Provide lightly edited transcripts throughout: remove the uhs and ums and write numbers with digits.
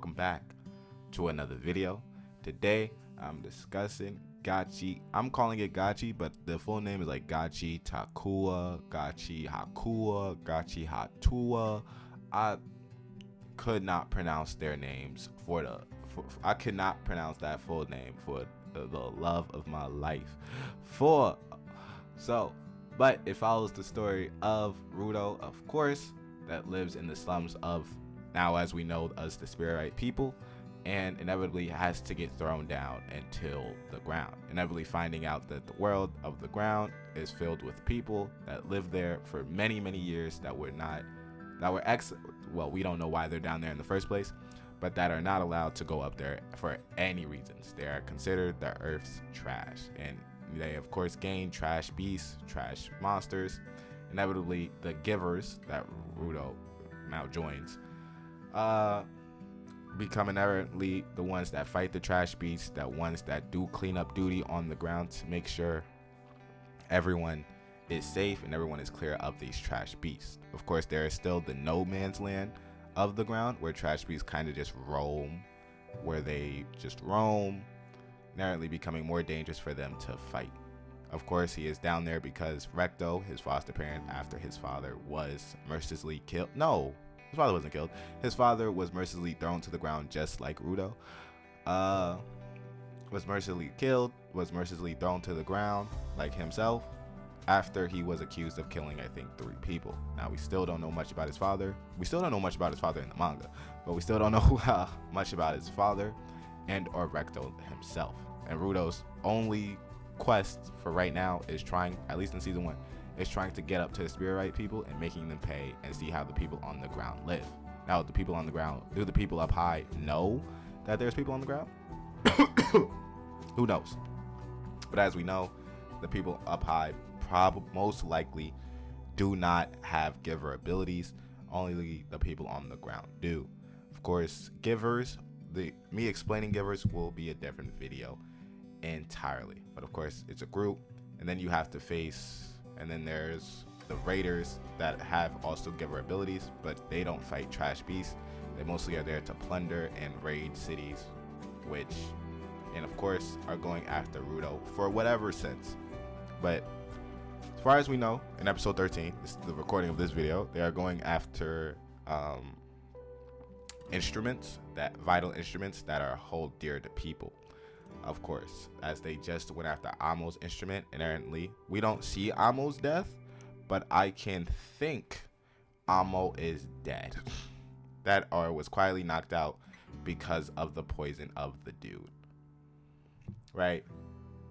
welcome back to another video. Today I'm discussing I'm calling it Gachi, but the full name is like Gachiakuta, Gachiakuta. I could not pronounce their names I could not pronounce that full name for the love of my life. But it follows the story of Rudo, of course, that lives in the slums of, now as we know, us the Spirit people, and inevitably has to get thrown down until the ground, inevitably finding out that the world of the ground is filled with people that lived there for many years we don't know why they're down there in the first place, but that are not allowed to go up there for any reasons. They are considered the Earth's trash, and they of course gain trash beasts, trash monsters. Inevitably, the givers that Rudo now joins become inherently the ones that fight the trash beasts, the ones that do cleanup duty on the ground to make sure everyone is safe and everyone is clear of these trash beasts. Of course, there is still the no man's land of the ground where trash beasts kind of just roam, inherently becoming more dangerous for them to fight. Of course, he is down there because Recto, his foster parent, after his father was mercilessly killed. No, his father wasn't killed. His father was mercilessly thrown to the ground just like Rudo. Was mercilessly killed, was mercilessly thrown to the ground like himself after he was accused of killing, I think, 3 people. Now, we still don't know much about his father. We still don't know much about his father in the manga, but we still don't know much about his father and or Recto himself. And Rudo's only quest for right now is trying, at least in season 1, is trying to get up to the Spirit people and making them pay and see how the people on the ground live. Now, the people on the ground, do the people up high know that there's people on the ground? Who knows? But as we know, the people up high most likely do not have giver abilities. Only the people on the ground do. Of course, givers, me explaining givers will be a different video entirely, but of course it's a group, and then you have to face, and then there's the raiders that have also giver abilities, but they don't fight trash beasts. They mostly are there to plunder and raid cities, and of course are going after Rudo for whatever sense. But as far as we know, in episode 13, this is the recording of this video, they are going after vital instruments that are hold dear to people. Of course, as they just went after Amo's instrument, inherently, we don't see Amo's death, but I can think Amo is dead. That or was quietly knocked out because of the poison of the dude. Right?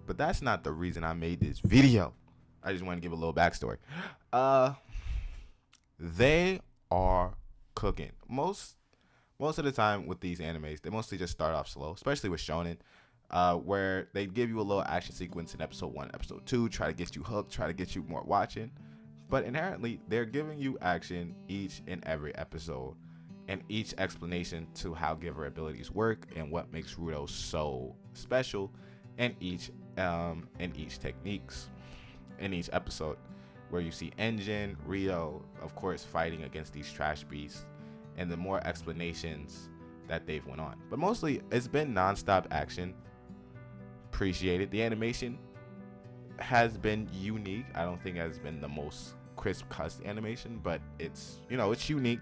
But that's not the reason I made this video. I just want to give a little backstory. They are cooking. Most of the time with these animes, they mostly just start off slow, especially with shonen, where they give you a little action sequence in episode 1, episode 2, try to get you hooked, try to get you more watching. But inherently, they're giving you action each and every episode, and each explanation to how giver abilities work and what makes Rudo so special, and each techniques in each episode, where you see Engine, Rio, of course, fighting against these trash beasts, and the more explanations that they've went on. But mostly, it's been non-stop action. Appreciated. The animation has been unique. I don't think it has been the most crisp cut animation, but it's unique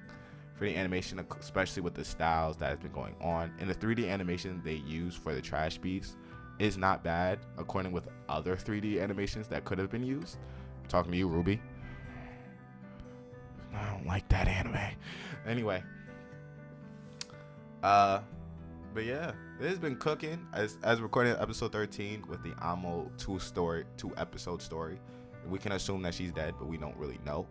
for the animation, especially with the styles that has been going on. And the 3D animation they use for the trash beasts is not bad, according with other 3D animations that could have been used. I'm talking to you, Ruby. I don't like that anime. Anyway, but yeah, it has been cooking as recording episode 13 with the Amo 2 episode story. We can assume that she's dead, but we don't really know.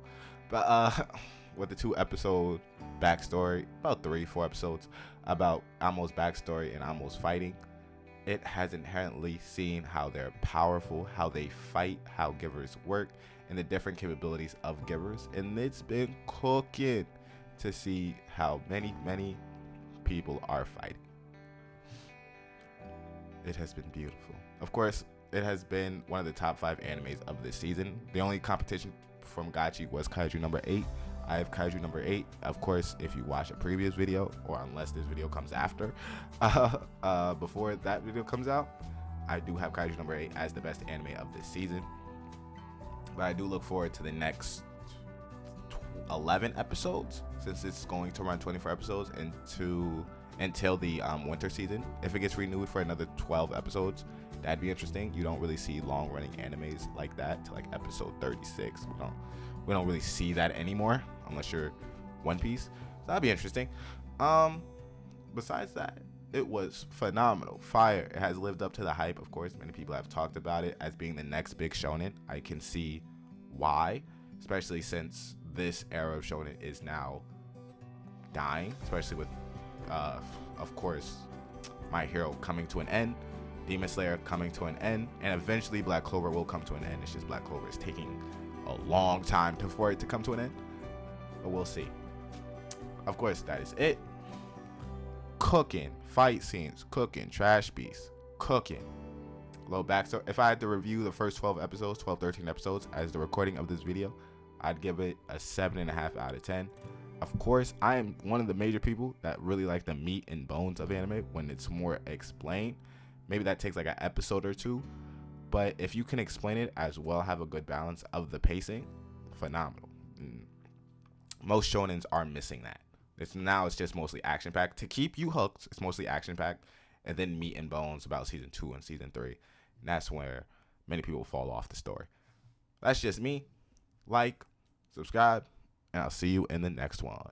But with the 2 episode backstory, about 3-4 episodes about Amo's backstory and Amo's fighting, it has inherently seen how they're powerful, how they fight, how givers work, and the different capabilities of givers. And it's been cooking to see how many people are fighting. It has been beautiful. Of course, it has been one of the top 5 animes of this season. The only competition from Gachi was Kaiju number 8. I have Kaiju number 8. Of course, if you watch a previous video, or unless this video comes after, before that video comes out, I do have Kaiju number 8 as the best anime of this season. But I do look forward to the next 11 episodes, since it's going to run 24 episodes until the winter season. If it gets renewed for another 12 episodes, that'd be interesting. You don't really see long running animes like that to like episode 36. We don't really see that anymore unless you're One Piece. So that'd be interesting. Besides that, it was phenomenal. Fire. It has lived up to the hype. Of course, many people have talked about it as being the next big shonen. I can see why, especially since this era of shonen is now dying, especially with of course, My Hero coming to an end, Demon Slayer coming to an end, and eventually Black Clover will come to an end. It's just Black Clover is taking a long time for it to come to an end, but we'll see. Of course, that is it. Cooking, fight scenes, cooking, trash beasts, cooking. Low backstory. If I had to review the first 13 episodes as the recording of this video, I'd give it a 7.5 out of 10. Of course, I am one of the major people that really like the meat and bones of anime when it's more explained. Maybe that takes like an episode or two, but if you can explain it as well, have a good balance of the pacing, phenomenal. Most shonens are missing that. It's just mostly action packed. To keep you hooked, it's mostly action packed, and then meat and bones about season 2 and season 3. And that's where many people fall off the story. That's just me. Like, subscribe, and I'll see you in the next one.